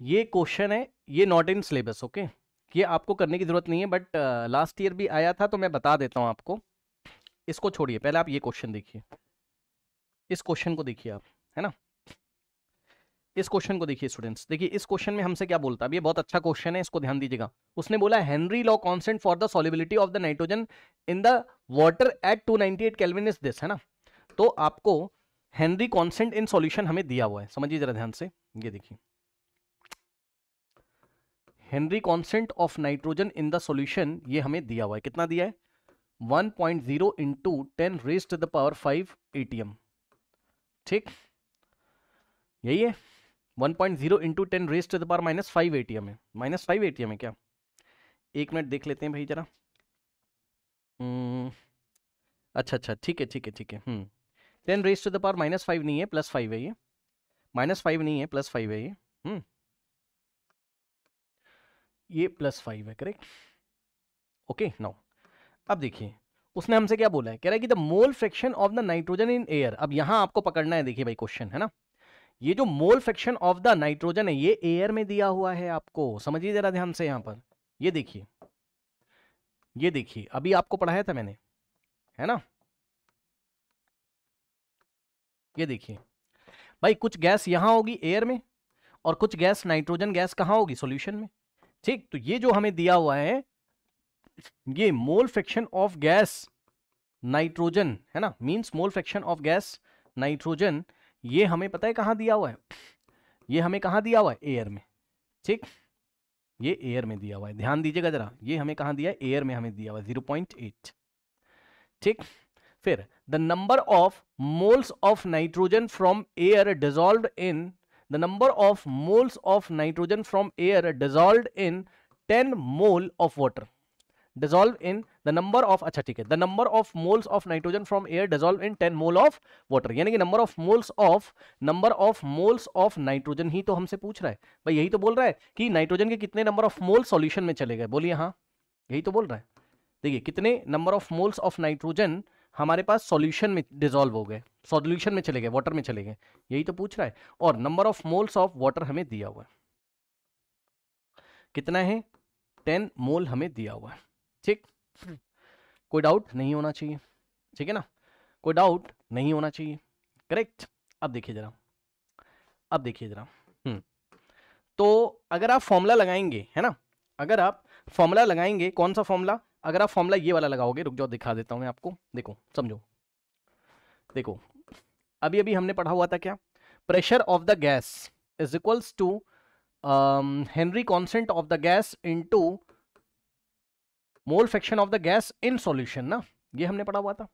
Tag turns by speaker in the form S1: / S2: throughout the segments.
S1: ये क्वेश्चन है, ये नॉट इन सिलेबस, ओके, ये आपको करने की जरूरत नहीं है, बट लास्ट ईयर भी आया था तो मैं बता देता हूं आपको। इसको छोड़िए, पहले आप ये क्वेश्चन देखिए, इस क्वेश्चन को देखिए आप, है ना, इस क्वेश्चन को देखिए स्टूडेंट्स। देखिए इस क्वेश्चन में हमसे क्या बोलता है, अब ये बहुत अच्छा क्वेश्चन है, इसको ध्यान दीजिएगा। उसने बोला Henry law constant for the solubility of the nitrogen in the water at 298 kelvin is this, है ना। तो आपको हेनरी कांस्टेंट इन सॉल्यूशन हमें दिया हुआ है, समझिए जरा ध्यान से। ये देखिए Henry constant of nitrogen in the solution, ये हमें दिया हुआ है, कितना दिया है, 1.0 into 10 raised to the power 5 ATM, ठीक, यही है 1.0 into 10 raised to the power -5 ATM है, -5 ATM है क्या, एक मिनट देख लेते हैं भाई जरा। अच्छा अच्छा, ठीक है ठीक है ठीक है, 10 रेज़्ड टू द पावर -5 नहीं है, +5 है ये, -5 नहीं है, +5 है ये +5 है, करेक्ट, ओके। नाउ अब देखिए उसने हमसे क्या बोला है, कह रहा है कि the mole fraction of the nitrogen in air. अब यहां आपको पकड़ना है, देखिए भाई क्वेश्चन है ना, ये जो मोल फ्रैक्शन ऑफ द नाइट्रोजन है ये एयर में दिया हुआ है आपको, समझिए जरा ध्यान से यहां पर। ये देखिए, ये देखिए अभी आपको पढ़ाया था मैंने, है ना, ये देखिए भाई कुछ गैस यहां होगी एयर में और कुछ गैस नाइट्रोजन गैस कहां होगी, सॉल्यूशन में, ठीक। तो ये जो हमें दिया हुआ है ये मोल फ्रैक्शन ऑफ गैस नाइट्रोजन, है ना, means mole fraction of gas nitrogen, ये हमें पता है कहां दिया हुआ है, ये हमें कहां दिया हुआ है, एयर में, ठीक, ये एयर में दिया हुआ है, ध्यान दीजिएगा जरा, ये हमें कहां दिया है, एयर में हमें दिया हुआ है 0.8, ठीक। फिर the number of moles of nitrogen from air dissolved in, the number of moles of nitrogen from air dissolved in 10 mole of water, dissolve in the number of, अच्छा ठीक है, the number of moles of nitrogen from air dissolve in 10 mole of water, यानी कि number of moles of nitrogen ही तो हमसे पूछ रहा है भाई, यही तो बोल रहा है कि नाइट्रोजन के कितने नंबर ऑफ मोल सॉल्यूशन में चले गए, बोलिए हाँ, यही तो बोल रहा है। देखिए कितने number of moles of nitrogen हमारे पास सॉल्यूशन में डिसॉल्व हो गए, सॉल्यूशन में चले गए, वाटर में चले गए, यही तो पूछ रहा है। और number of moles of water हमें दिया हुआ है, कितना है, 10 मोल हमें दिया हुआ है, ठीक, कोई डाउट नहीं होना चाहिए, ठीक है ना, कोई डाउट नहीं होना चाहिए, करेक्ट। अब देखिए जरा, अब देखिए जरा, तो अगर आप फॉर्मूला लगाएंगे, है ना, अगर आप फॉर्मूला लगाएंगे, कौन सा फॉर्मूला, अगर आप फॉर्मूला ये वाला लगाओगे, रुक जाओ दिखा देता हूं मैं आपको, देखो समझो, देखो अभी अभी हमने पढ़ा हुआ था क्या, pressure of the gas is equals to Henry constant of the gas into mole fraction of the gas in solution ना, ये हमने पढ़ा हुआ था,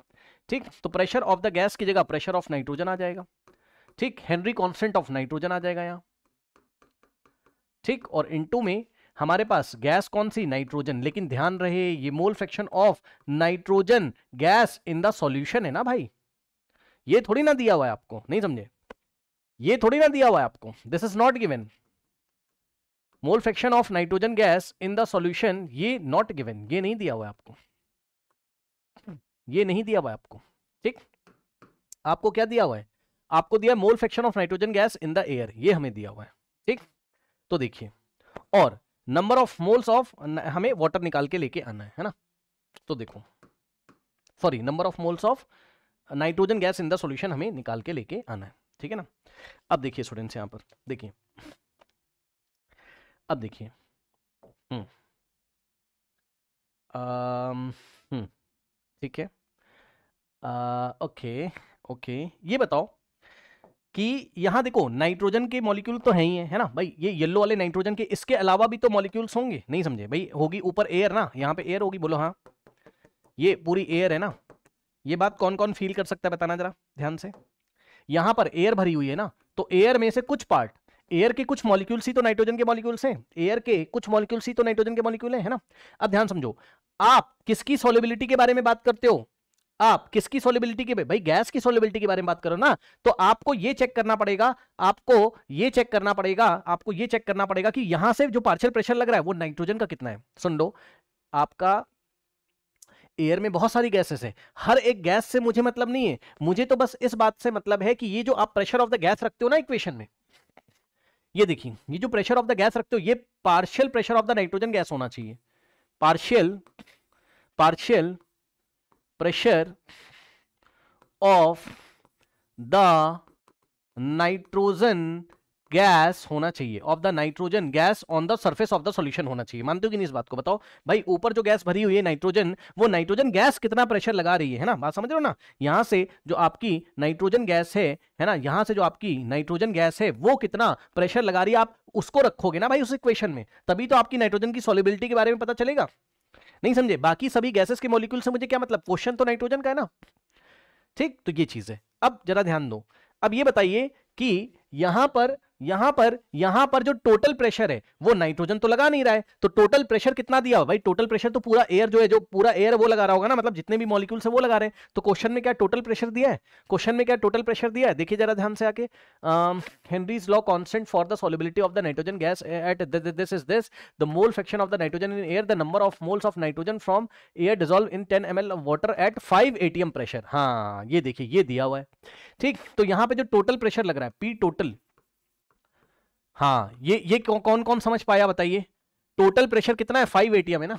S1: ठीक। तो प्रेशर ऑफ द गैस की जगह प्रेशर ऑफ नाइट्रोजन आ जाएगा, ठीक, हेनरी कांस्टेंट ऑफ नाइट्रोजन आ जाएगा यहां, ठीक, और इनटू में हमारे पास गैस कौन सी, नाइट्रोजन, लेकिन ध्यान रहे ये मोल fraction of nitrogen gas in the solution है ना भाई, ये थोड़ी ना दिया हुआ है आपको, नहीं समझे, ये थोड़ी ना दिया हुआ है आपको, this is not given, mole fraction of nitrogen gas in the solution ये नॉट गिवन, ये नहीं दिया हुआ है आपको, ये नहीं दिया हुआ है आपको, ठीक। आपको क्या दिया हुआ है, आपको दिया मोल fraction of nitrogen gas in the air, ये हमें दिया हुआ है, ठीक। तो देखिए और नंबर ऑफ मोल्स ऑफ, हमें वाटर निकाल के लेके आना है ना, तो देखो sorry number of moles of nitrogen gas in the solution हमें निकाल के लेके आना है, ठीक है ना। अब देखिए स्टूडेंट्स यहां पर देखिए, अब देखिए ठीक है, ओके ओके, ये बताओ कि यहां देखो नाइट्रोजन के मॉलिक्यूल तो है ही है ना भाई, ये येलो वाले नाइट्रोजन के, इसके अलावा भी तो मॉलिक्यूल्स होंगे, नहीं समझे भाई, होगी ऊपर एयर ना, यहां पे एयर होगी, बोलो हाँ, ये पूरी एयर है ना, ये बात कौन कौन फील कर सकता है बताना जरा ध्यान से, यहां पर एयर भरी हुई है ना, तो एयर में से कुछ पार्ट, एयर के कुछ मॉलिक्यूल्स ही तो नाइट्रोजन के मॉलिक्यूल्स हैं, एयर के कुछ मॉलिक्यूल्स ही तो नाइट्रोजन के मॉलिक्यूल हैं, है ना। अब ध्यान समझो, आप किसकी सॉल्युबिलिटी के बारे में बात करते हो, आप किसकी सॉल्युबिलिटी के, भाई गैस की सॉल्युबिलिटी के बारे में बात करो ना, तो आपको ये चेक करना पड़ेगा, आपको ये चेक करना पड़ेगा, आपको ये चेक करना पड़ेगा कि यहां से जो पार्शियल प्रेशर लग रहा है वो नाइट्रोजन का कितना है। सुन लो, आपका एयर में बहुत सारी गैसेस है, हर एक गैस से मुझे मतलब नहीं है, मुझे तो बस इस बात से मतलब है कि ये जो आप प्रेशर ऑफ द गैस रखते हो ना इक्वेशन में, ये देखिए, ये जो प्रेशर ऑफ द गैस रखते हो ये partial pressure of the nitrogen gas होना चाहिए, partial pressure of the nitrogen gas होना चाहिए, of the nitrogen gas on the surface of the solution होना चाहिए। मानते हो कि नहीं इस बात को? बताओ भाई, ऊपर जो गैस भरी हुई है नाइट्रोजन, वो नाइट्रोजन गैस कितना प्रेशर लगा रही है ना, बात समझ रहे हो ना? यहां से जो आपकी नाइट्रोजन गैस है ना, यहां से जो आपकी नाइट्रोजन गैस है वो कितना प्रेशर लगा रही है, आप उसको रखोगे ना भाई उस इक्वेशन में, तभी तो आपकी नाइट्रोजन की सॉल्युबिलिटी के बारे में पता चलेगा। नहीं समझे? बाकी सभी गैसेस के मॉलिक्यूल से मुझे क्या मतलब, क्वेश्चन तो नाइट्रोजन का है ना। ठीक, तो ये चीज है। अब जरा ध्यान दो, अब ये बताइए कि यहां पर जो टोटल प्रेशर है वो नाइट्रोजन तो लगा नहीं रहा है, तो टोटल प्रेशर कितना दिया हुआ भाई? टोटल प्रेशर तो पूरा एयर जो है, जो पूरा एयर वो लगा रहा होगा ना, मतलब जितने भी मॉलिक्यूल्स है वो लगा रहे हैं। तो क्वेश्चन में क्या टोटल प्रेशर दिया है? क्वेश्चन में क्या टोटल प्रेशर दिया है? देखिए जरा ध्यान से आके, Henry's law constant for the solubility of the nitrogen gas at this is this, the mole fraction of the nitrogen in air, the number of moles of nitrogen from air dissolve in 10 ml of water at 5 atm pressure. हाँ ये देखिए, ये दिया हुआ है। ठीक, तो यहां पे जो टोटल प्रेशर लग रहा है पी टोटल, हाँ ये कौन कौन समझ पाया बताइए? टोटल प्रेशर कितना है? 5 atm है ना,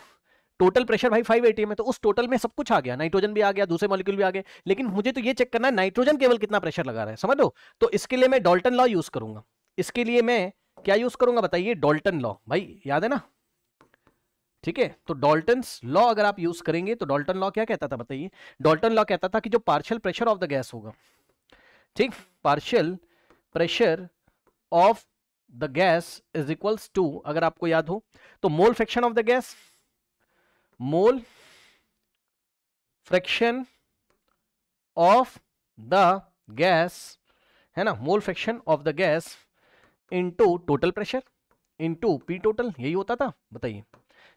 S1: टोटल प्रेशर भाई 5 atm है, तो उस टोटल में सब कुछ आ गया, नाइट्रोजन भी आ गया, दूसरे मॉलिक्यूल भी आ गए, लेकिन मुझे तो ये चेक करना है नाइट्रोजन केवल कितना प्रेशर लगा रहा है, समझ लो। तो इसके लिए मैं डाल्टन लॉ यूज करूंगा। इसके लिए मैं क्या यूज करूंगा बताइए? डाल्टन लॉ, भाई याद है ना? ठीक है, तो डाल्टन्स लॉ अगर आप यूज करेंगे तो डाल्टन लॉ क्या कहता था बताइए? डाल्टन लॉ कहता था कि जो partial pressure of the gas होगा, ठीक, partial pressure of the gas is equals to, अगर आपको याद हो तो mole fraction of the gas, mole fraction of the gas है ना, mole fraction of the gas into total pressure into P total, यही होता था बताइए।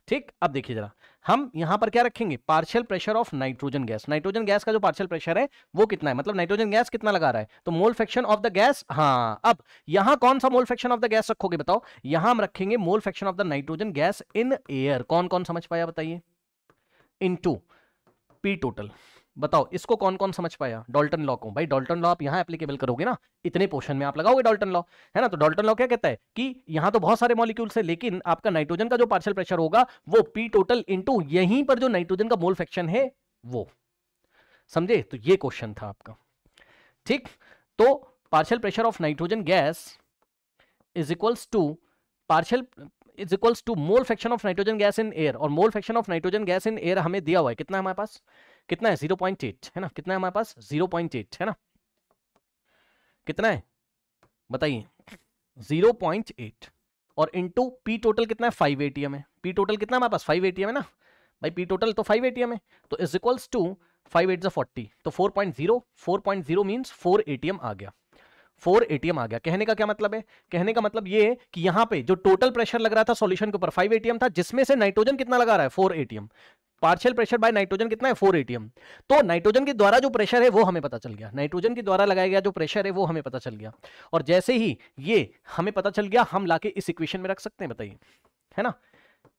S1: ठीक, अब देखिए जरा, हम यहां पर क्या रखेंगे? Partial pressure of nitrogen gas. Nitrogen gas का जो पार्शियल प्रेशर है वो कितना है, मतलब नाइट्रोजन गैस कितना लगा रहा है, तो mole fraction of the gas. हाँ, अब यहां कौन सा मोल फ्रैक्शन ऑफ द गैस रखोगे बताओ? यहां हम रखेंगे मोल fraction of the nitrogen gas in air. कौन कौन समझ पाया बताइए? Into P total. बताओ इसको कौन कौन समझ पाया? डाल्टन लॉ को। भाई डाल्टन लॉ आप यहां एप्लीकेबल करोगे ना, इतने पोर्शन में आप लगाओगे डाल्टन लॉ, है ना? तो डाल्टन लॉ क्या कहता है कि यहां तो बहुत सारे मॉलिक्यूल्स है, लेकिन आपका नाइट्रोजन का जो पार्शियल प्रेशर होगा वो पी टोटल इनटू यहीं पर जो नाइट्रोजन का मोल फ्रैक्शन है वो। समझे? तो ये क्वेश्चन था आपका। ठीक, तो partial pressure of nitrogen gas is equals to partial is equals to mole fraction of nitrogen gas in air, और mole fraction of nitrogen gas in air हमें दिया हुआ है, कितना है हमारे पास? कितना है? 0.8 है ना, कितना है हमारे पास? 0.8 है ना, कितना है बताइए? 0.8, और इनटू पी टोटल कितना है? 5 atm है। पी टोटल कितना हमारे पास? 5 atm है ना भाई, पी टोटल तो 5 atm है, तो इज इक्वल्स टू 5 8 40, तो 4.0 मींस 4 atm आ गया। 4 atm आ गया। कहने का क्या मतलब है? कहने का मतलब ये है कि यहां पे जो टोटल प्रेशर लग रहा था सॉल्यूशन के ऊपर 5 atm था, जिसमें से नाइट्रोजन कितना लगा रहा है? 4 atm। Partial pressure by nitrogen कितना है? 4 atm। तो नाइट्रोजन के द्वारा जो प्रेशर है वो हमें पता चल गया, नाइट्रोजन के द्वारा लगाया गया जो प्रेशर है वो हमें पता चल गया, और जैसे ही ये हमें पता चल गया हम लाके इस इक्वेशन में रख सकते हैं बताइए, है ना?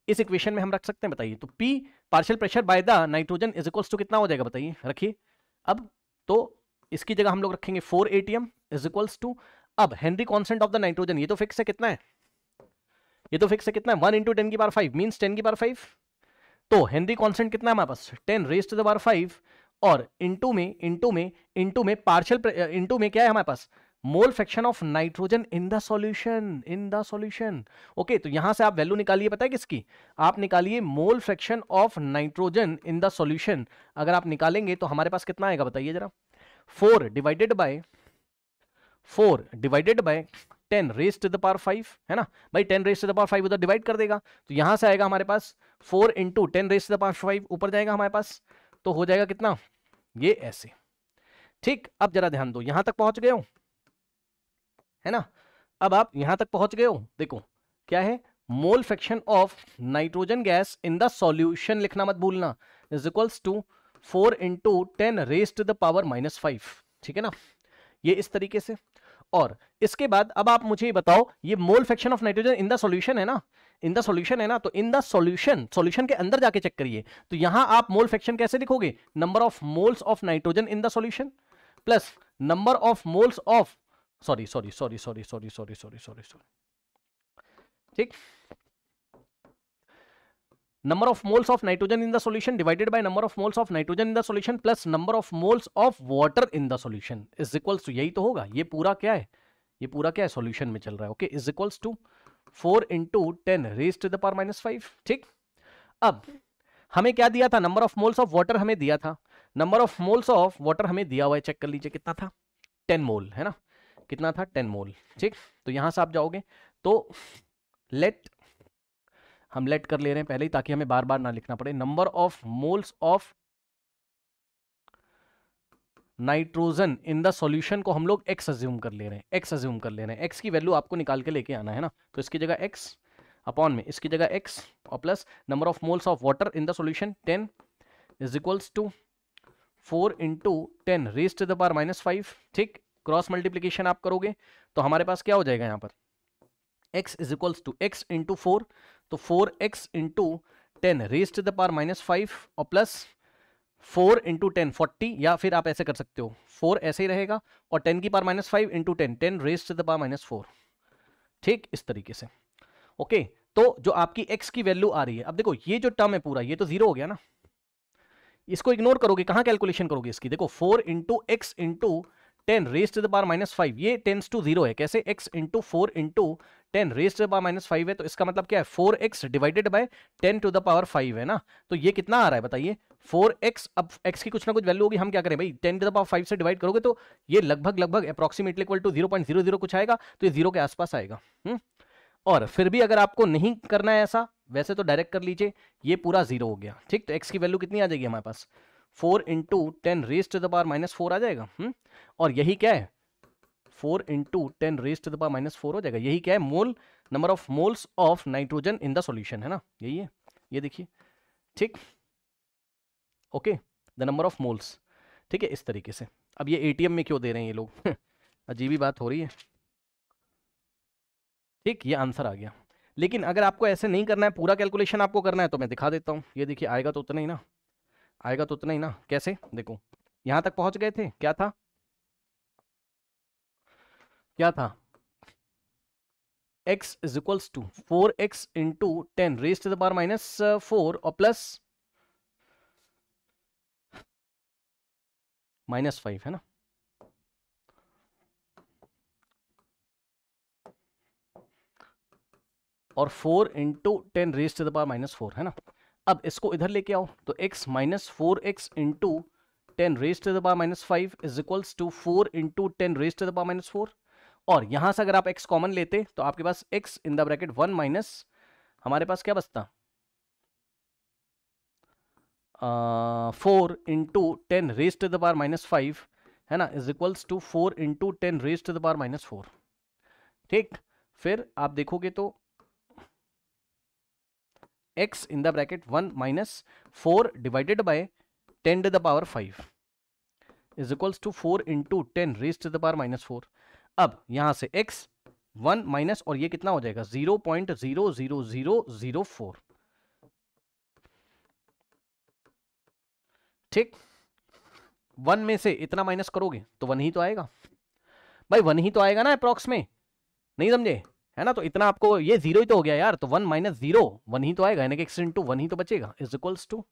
S1: इस इक्वेशन में हम रख सकते हैं बताइए। तो P partial pressure by the nitrogen is equals to कितना हो जाएगा बताइए? रखिए अब, तो इसकी जगह हम लोग रखेंगे 4 atm इज इक्वल्स टू, अब Henry constant of the nitrogen ये तो फिक्स है, कितना है? ये तो फिक्स है, कितना है? 1 × 10 की पावर 5 मींस 10 की पावर 5, तो हेनरी कांस्टेंट कितना है हमारे पास? 10 रेज़ टू द पावर 5, और इनटू में पार्शियल इनटू में क्या है हमारे पास? Mole fraction of nitrogen in the solution. Okay, तो यहां से आप वैल्यू निकालिए, पता है किसकी? आप निकालिए मोल fraction of nitrogen in the solution. अगर आप निकालेंगे तो हमारे पास कितना आएगा बताइए जरा? 4 divided by 10 raise to the power 5, है ना भाई? 10 रेज़ टू द पावर 5 उधर डिवाइड कर देगा, तो यहां से आएगा हमारे पास 4 × 10 रेज़ टू द पावर 5 ऊपर जाएगा हमारे पास, तो हो जाएगा कितना? ये ऐसे। ठीक, अब जरा ध्यान दो, यहां तक पहुंच गए हो, है ना? अब आप यहां तक पहुंच गए हो, देखो क्या है? Mole fraction of nitrogen gas in the solution लिखना मत भूलना, is equals to 4 × 10 raise to the power -5। ठीक है ना, ये इस तरीके से। और इसके बाद अब आप मुझे बताओ, ये मोल fraction of nitrogen in the solution है ना, इन द सॉल्यूशन है ना, तो इन द सॉल्यूशन के अंदर जाके चेक करिए, तो यहां आप मोल फ्रैक्शन कैसे लिखोगे? Number of moles of nitrogen in the solution plus number of moles of sorry ठीक, number of moles of nitrogen in the solution divided by number of moles of nitrogen in the solution plus number of moles of water in the solution is equals to, यही तो होगा, ये पूरा क्या है, ये पूरा क्या है, सॉल्यूशन में चल रहा है, okay, is equals to 4 into 10 raised to the power minus 5। ठीक, अब हमें क्या दिया था, number of moles of water हमें दिया था, number of moles of water हमें दिया हुआ है, चेक कर लीजिए कितना था, 10 मोल है ना, कितना था, 10 मोल। ठीक, तो यहां से आप जाओगे तो लेट, हम लेट कर ले रहे हैं पहले ही ताकि हमें बार बार ना लिखना पड़े, number of moles of nitrogen in the solution को हम लोग x अज्यूम कर ले रहे हैं, x अज्यूम कर ले रहे हैं, x की वैल्यू आपको निकाल के लेके आना है ना, तो इसकी जगह x अपॉन में, इसकी जगह x और plus number of moles of water in the solution 10 is equals to 4 into 10 raised to the power minus 5। ठीक, क्रॉस मल्टीप्लीकेशन आप करोगे तो हमारे पास क्या हो जाएगा यहाँ पर, x is equals to x into 4, तो 4x into 10 raised to the power minus 5 और प्लस 4 इंटू 10 40, या फिर आप ऐसे कर सकते हो 4 ऐसे ही रहेगा और 10 की power minus 5 into 10 raised to the power minus 4। ठीक, इस तरीके से, ओके। तो जो आपकी x की वैल्यू आ रही है, अब देखो ये जो टर्म है पूरा ये तो जीरो हो गया ना, इसको इग्नोर करोगे, कहां कैलकुलेशन करोगे इसकी, देखो 4 into x into 10 raised to the power minus 5, ये टेंस टू 0 है, कैसे, x into 4 into 10 raised to the power minus 5 है, तो इसका मतलब क्या है 4x divided by 10 to the power 5 है ना, तो ये कितना आ रहा है बताइए 4x। अब x की कुछ ना कुछ वैल्यू होगी, हम क्या करें भाई 10 टू द पावर 5 से डिवाइड करोगे तो ये लगभग अप्रोक्सीमेटली इक्वल टू 0.00 कुछ आएगा, तो ये 0 के आसपास आएगा। और फिर भी अगर आपको नहीं करना है ऐसा, वैसे तो डायरेक्ट कर लीजिए, ये पूरा 0 हो गया। ठीक, तो x की वैल्यू कितनी आ जाएगी हमारे पास, 4 into 10 raised to the power minus 4 आ जाएगा। और यही क्या है, 4 into 10 raised to the power minus 4 हो जाएगा, यही क्या है, mole, number of moles of nitrogen in the solution है ना, यही है, ये देखिए। ठीक, okay, the number of moles. ठीक है, इस तरीके से। अब ये एटीएम में क्यों दे रहे हैं ये लोग अजीब ही बात हो रही है। ठीक, ये आंसर आ गया, लेकिन अगर आपको ऐसे नहीं करना है, पूरा कैलकुलेशन आपको करना है, तो मैं दिखा देता हूँ, ये देखिए आएगा तो उतना ही ना, आएगा तो उतना ही ना, कैसे, देखो यहां तक पहुंच गए थे, क्या था, क्या था, x is equals to 4x into 10 raised to the power minus 4 और प्लस माइनस 5 है ना, और 4 into 10 raised to the power minus 4 है ना। अब इसको इधर लेके आओ, तो x minus 4x into 10 raised to the power minus 5 is equals to 4 into 10 raised to the power minus 4, और यहां से अगर आप x कॉमन लेते तो आपके पास x in the bracket 1 minus, हमारे पास क्या बचता, 4 into 10 raised to the power minus 5 है ना, is equals to 4 into 10 raised to the power minus 4। ठीक, फिर आप देखोगे तो x in the bracket 1 minus 4 divided by 10 to the power 5 is equals to 4 into 10 raised to the power minus 4। अब यहां से x 1 माइनस, और ये कितना हो जाएगा 0.00004। ठीक, 1 में से इतना माइनस करोगे तो 1 ही तो आएगा भाई, 1 ही तो आएगा ना अप्रॉक्स में, नहीं समझे है ना, तो इतना आपको, ये 0 ही तो हो गया यार, तो 1 माइनस 0 1 ही तो आएगा, यानी कि x इंटू 1 ही तो बचेगा, इज इक्वल्स टू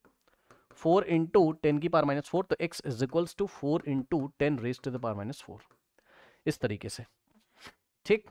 S1: 4 इंटू 10 की पावर माइनस 4, तो x is equals to 4 into 10 raised to the power minus 4, इस तरीके से। ठीक,